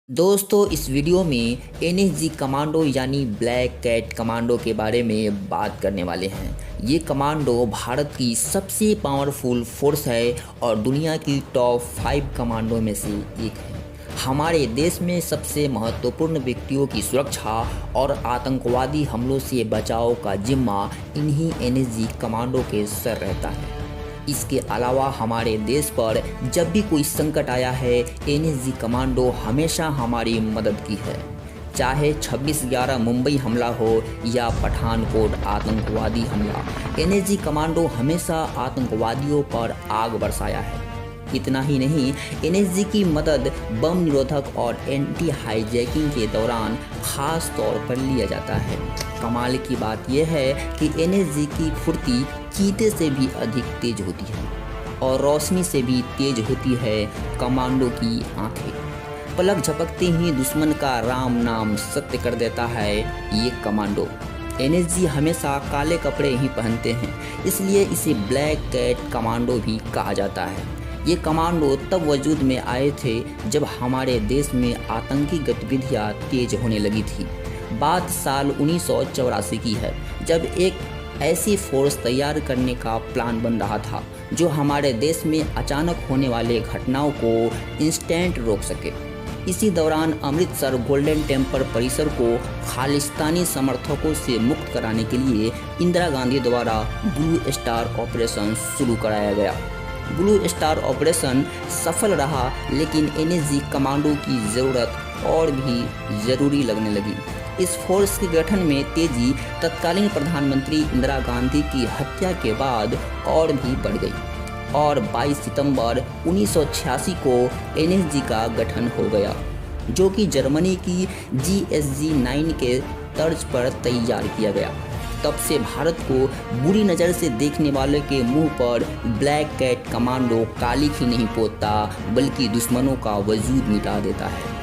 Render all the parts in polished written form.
दोस्तों इस वीडियो में एनएसजी कमांडो यानी ब्लैक कैट कमांडो के बारे में बात करने वाले हैं। ये कमांडो भारत की सबसे पावरफुल फोर्स है और दुनिया की टॉप 5 कमांडो में से एक है। हमारे देश में सबसे महत्वपूर्ण व्यक्तियों की सुरक्षा और आतंकवादी हमलों से बचाव का जिम्मा इन्हीं एनएसजी कमांडो के सर रहता है। इसके अलावा हमारे देश पर जब भी कोई संकट आया है, एनएसजी कमांडो हमेशा हमारी मदद की है। चाहे 26/11 मुंबई हमला हो या पठानकोट आतंकवादी हमला, एनएसजी कमांडो हमेशा आतंकवादियों पर आग बरसाया है। इतना ही नहीं, एनएसजी की मदद बम निरोधक और एंटी हाईजैकिंग के दौरान खास तौर पर लिया जाता है। कमाल की बात यह है कि एनएसजी की फुर्ती चीते से भी अधिक तेज होती है और रोशनी से भी तेज होती है कमांडो की आंखें। पलक झपकते ही दुश्मन का राम नाम सत्य कर देता है ये कमांडो। एनएसजी हमेशा काले कपड़े ही पहनते हैं, इसलिए इसे ब्लैक कैट कमांडो भी कहा जाता है। ये कमांडो तब वजूद में आए थे जब हमारे देश में आतंकी गतिविधियां तेज होने लगी थी। बात साल 1984 की है, जब एक ऐसी फोर्स तैयार करने का प्लान बन रहा था जो हमारे देश में अचानक होने वाले घटनाओं को इंस्टेंट रोक सके। इसी दौरान अमृतसर गोल्डन टेम्पल परिसर को खालिस्तानी समर्थकों से मुक्त कराने के लिए इंदिरा गांधी द्वारा ब्लू स्टार ऑपरेशन शुरू कराया गया। ब्लू स्टार ऑपरेशन सफल रहा, लेकिन एनएसजी कमांडो की ज़रूरत और भी ज़रूरी लगने लगी। इस फोर्स के गठन में तेजी तत्कालीन प्रधानमंत्री इंदिरा गांधी की हत्या के बाद और भी बढ़ गई और 22 सितंबर 1986 को एनएसजी का गठन हो गया, जो कि जर्मनी की GSG-9 के तर्ज पर तैयार किया गया। तब से भारत को बुरी नज़र से देखने वाले के मुंह पर ब्लैक कैट कमांडो कालिख ही नहीं पोतता, बल्कि दुश्मनों का वजूद मिटा देता है।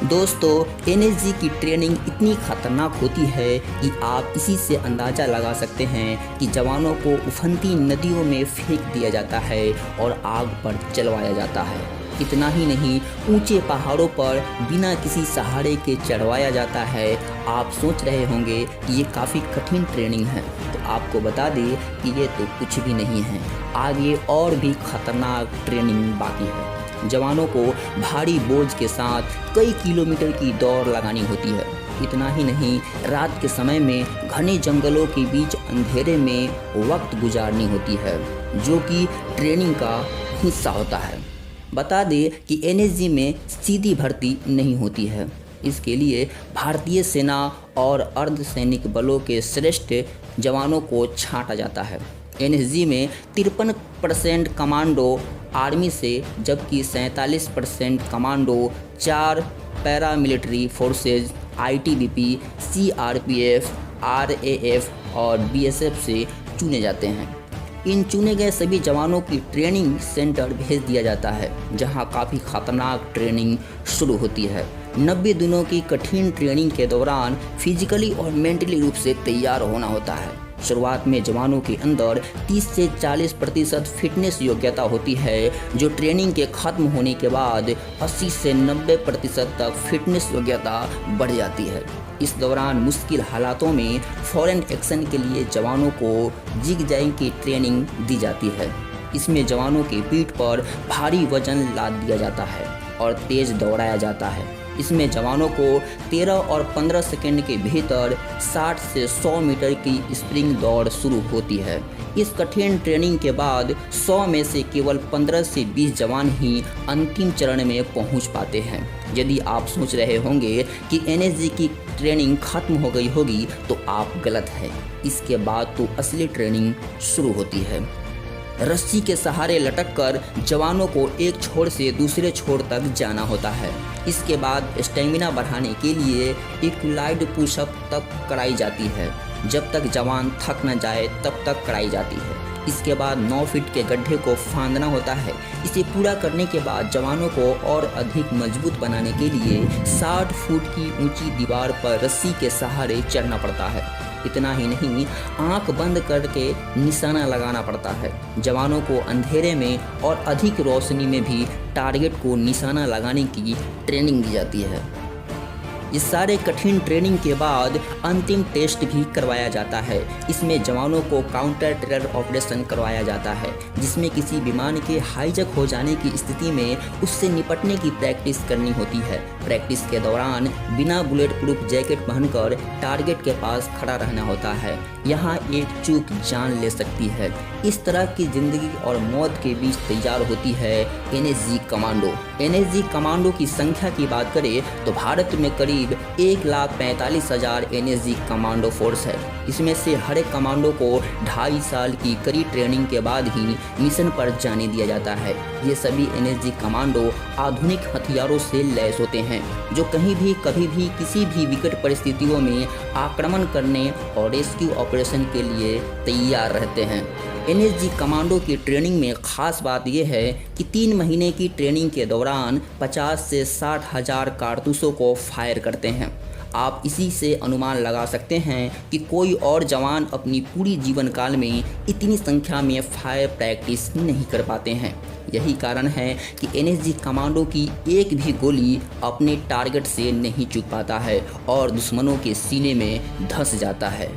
दोस्तों, एनएसजी की ट्रेनिंग इतनी खतरनाक होती है कि आप इसी से अंदाज़ा लगा सकते हैं कि जवानों को उफनती नदियों में फेंक दिया जाता है और आग पर चलवाया जाता है। इतना ही नहीं, ऊंचे पहाड़ों पर बिना किसी सहारे के चढ़वाया जाता है। आप सोच रहे होंगे कि ये काफ़ी कठिन ट्रेनिंग है, तो आपको बता दें कि ये तो कुछ भी नहीं है। आगे और भी खतरनाक ट्रेनिंग बाकी है। जवानों को भारी बोझ के साथ कई किलोमीटर की दौड़ लगानी होती है। इतना ही नहीं, रात के समय में घने जंगलों के बीच अंधेरे में वक्त गुजारनी होती है, जो कि ट्रेनिंग का हिस्सा होता है। बता दें कि एनएसजी में सीधी भर्ती नहीं होती है। इसके लिए भारतीय सेना और अर्धसैनिक बलों के श्रेष्ठ जवानों को छांटा जाता है। एनएसजी में 53% कमांडो आर्मी से, जबकि 47% commando 4 paramilitary forces ITBP, CRPF, RAF और बीएसएफ से चुने जाते हैं। इन चुने गए सभी जवानों की ट्रेनिंग सेंटर भेज दिया जाता है, जहां काफ़ी खतरनाक ट्रेनिंग शुरू होती है। 90 दिनों की कठिन ट्रेनिंग के दौरान फिजिकली और मेंटली रूप से तैयार होना होता है। शुरुआत में जवानों के अंदर 30 से 40% फिटनेस योग्यता होती है, जो ट्रेनिंग के खत्म होने के बाद 80 से 90% तक फिटनेस योग्यता बढ़ जाती है। इस दौरान मुश्किल हालातों में फॉरेन एक्शन के लिए जवानों को जिग जैग की ट्रेनिंग दी जाती है। इसमें जवानों की पीठ पर भारी वजन लाद दिया जाता है और तेज दौड़ाया जाता है। इसमें जवानों को 13 और 15 सेकंड के भीतर 60 से 100 मीटर की स्प्रिंग दौड़ शुरू होती है। इस कठिन ट्रेनिंग के बाद 100 में से केवल 15 से 20 जवान ही अंतिम चरण में पहुंच पाते हैं। यदि आप सोच रहे होंगे कि एनएसजी की ट्रेनिंग खत्म हो गई होगी, तो आप गलत हैं। इसके बाद तो असली ट्रेनिंग शुरू होती है। रस्सी के सहारे लटककर जवानों को एक छोर से दूसरे छोर तक जाना होता है। इसके बाद स्टेमिना बढ़ाने के लिए इक्विलाइड पुशअप तक कराई जाती है। जब तक जवान थक न जाए तब तक कराई जाती है। इसके बाद 9 फीट के गड्ढे को फांदना होता है। इसे पूरा करने के बाद जवानों को और अधिक मजबूत बनाने के लिए 60 फुट की ऊंची दीवार पर रस्सी के सहारे चढ़ना पड़ता है। इतना ही नहीं, आंख बंद करके निशाना लगाना पड़ता है। जवानों को अंधेरे में और अधिक रोशनी में भी टारगेट को निशाना लगाने की ट्रेनिंग दी जाती है। इस सारे कठिन ट्रेनिंग के बाद अंतिम टेस्ट भी करवाया जाता है। इसमें जवानों को काउंटर टेरर ऑपरेशन करवाया जाता है, जिसमें किसी विमान के हाईजैक हो जाने की स्थिति में उससे निपटने की प्रैक्टिस करनी होती है। प्रैक्टिस के दौरान बिना बुलेट प्रूफ जैकेट पहनकर टारगेट के पास खड़ा रहना होता है। यहाँ एक चूक जान ले सकती है। इस तरह की जिंदगी और मौत के बीच तैयार होती है एनएसजी कमांडो। एनएसजी कमांडो की संख्या की बात करें तो भारत में करीब 1,45,000 एनएसजी कमांडो फोर्स है। इसमें से हर एक कमांडो को 2.5 साल की कड़ी ट्रेनिंग के बाद ही मिशन पर जाने दिया जाता है। ये सभी एनएसजी कमांडो आधुनिक हथियारों से लैस होते हैं, जो कहीं भी कभी भी किसी भी विकट परिस्थितियों में आक्रमण करने और रेस्क्यू ऑपरेशन के लिए तैयार रहते हैं। एनएसजी कमांडो की ट्रेनिंग में ख़ास बात यह है कि 3 महीने की ट्रेनिंग के दौरान 50 से 60 हज़ार कारतूसों को फायर करते हैं। आप इसी से अनुमान लगा सकते हैं कि कोई और जवान अपनी पूरी जीवन काल में इतनी संख्या में फायर प्रैक्टिस नहीं कर पाते हैं। यही कारण है कि एनएसजी कमांडो की एक भी गोली अपने टारगेट से नहीं चूक पाता है और दुश्मनों के सीने में धंस जाता है।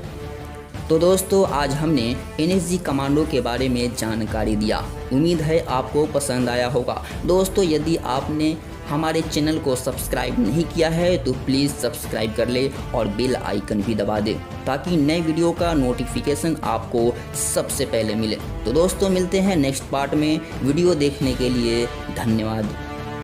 तो दोस्तों, आज हमने एनएसजी कमांडो के बारे में जानकारी दिया। उम्मीद है आपको पसंद आया होगा। दोस्तों, यदि आपने हमारे चैनल को सब्सक्राइब नहीं किया है तो प्लीज़ सब्सक्राइब कर ले और बेल आइकन भी दबा दे, ताकि नए वीडियो का नोटिफिकेशन आपको सबसे पहले मिले। तो दोस्तों, मिलते हैं नेक्स्ट पार्ट में। वीडियो देखने के लिए धन्यवाद।